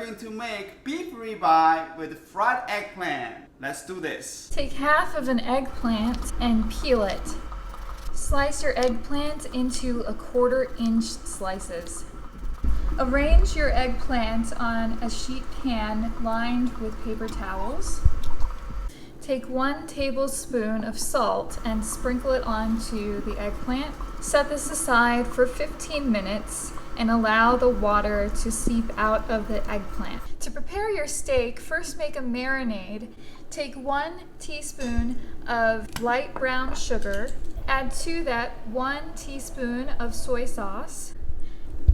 going to make beef ribeye with fried eggplant. Let's do this. Take half of an eggplant and peel it. Slice your eggplant into 1/4 inch slices. Arrange your eggplant on a sheet pan lined with paper towels. Take 1 tablespoon of salt and sprinkle it onto the eggplant. Set this aside for 15 minutes and allow the water to seep out of the eggplant. To prepare your steak, first make a marinade. Take 1 teaspoon of light brown sugar. Add to that 1 teaspoon of soy sauce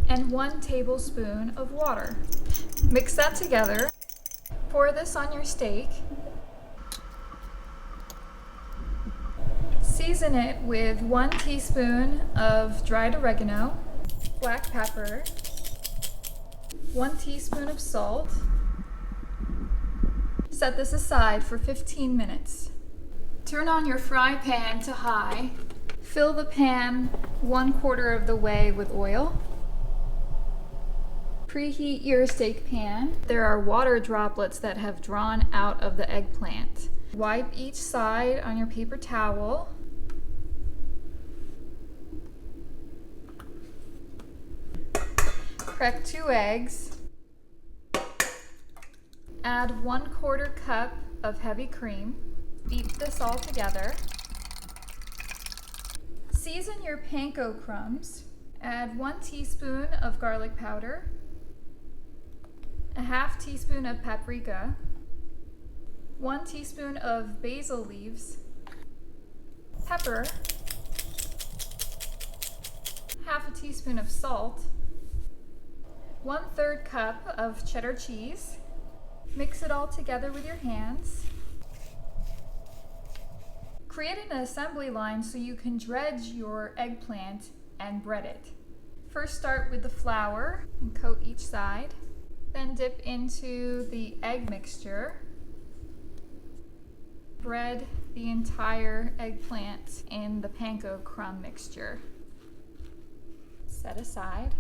and 1 tablespoon of water. Mix that together. Pour this on your steak. Season it with 1 teaspoon of dried oregano, black pepper, 1 teaspoon of salt. Set this aside for 15 minutes. Turn on your fry pan to high. Fill the pan 1/4 of the way with oil. Preheat your steak pan. There are water droplets that have drawn out of the eggplant. Wipe each side on your paper towel. Crack 2 eggs. Add 1/4 cup of heavy cream. Beat this all together. Season your panko crumbs. Add 1 teaspoon of garlic powder, 1/2 teaspoon of paprika, 1 teaspoon of basil leaves, pepper, 1/2 teaspoon of salt, 1/3 cup of cheddar cheese. Mix it all together with your hands. Create an assembly line so you can dredge your eggplant and bread it. First start with the flour and coat each side. Then dip into the egg mixture. Bread the entire eggplant in the panko crumb mixture. Set aside.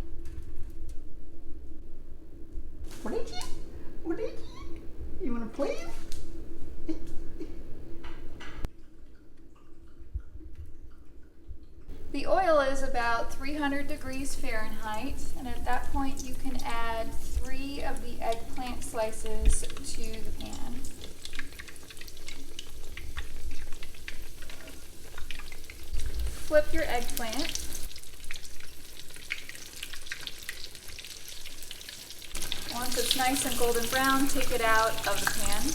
What did you? What did you? You wanna play? The oil is about 300 degrees Fahrenheit, and at that point you can add 3 of the eggplant slices to the pan. Flip your eggplant. Once it's nice and golden brown, take it out of the pan.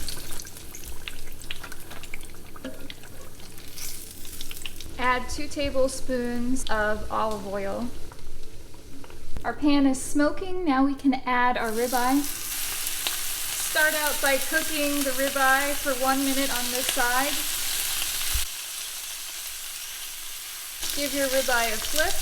Add 2 tablespoons of olive oil. Our pan is smoking. Now we can add our ribeye. Start out by cooking the ribeye for 1 minute on this side. Give your ribeye a flip.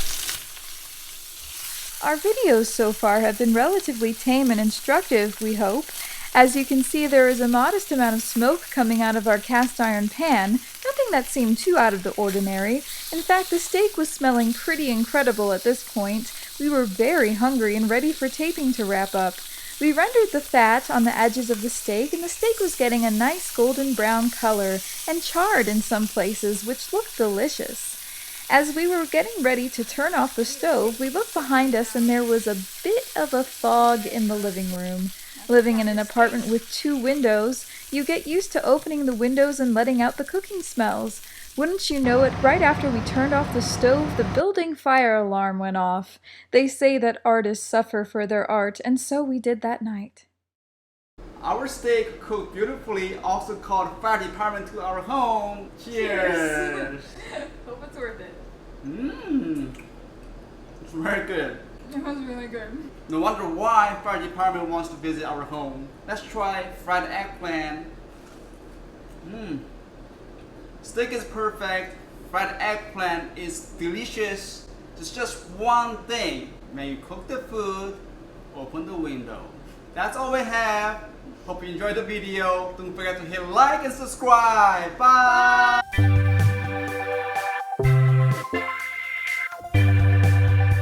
Our videos so far have been relatively tame and instructive, we hope. As you can see, there is a modest amount of smoke coming out of our cast iron pan, nothing that seemed too out of the ordinary. In fact, the steak was smelling pretty incredible at this point. We were very hungry and ready for taping to wrap up. We rendered the fat on the edges of the steak, and the steak was getting a nice golden brown color and charred in some places, which looked delicious. As we were getting ready to turn off the stove, we looked behind us and there was a bit of a fog in the living room. Living in an apartment with 2 windows, you get used to opening the windows and letting out the cooking smells. Wouldn't you know it, right after we turned off the stove, the building fire alarm went off. They say that artists suffer for their art, and so we did that night. Our steak cooked beautifully, also called fire department to our home. Cheers! Hope it's worth it. It's very good. It was really good. No wonder why fire department wants to visit our home. Let's try fried eggplant. Steak is perfect. Fried eggplant is delicious. There's just one thing. When you cook the food, open the window. That's all we have. Hope you enjoyed the video. Don't forget to hit like and subscribe. Bye.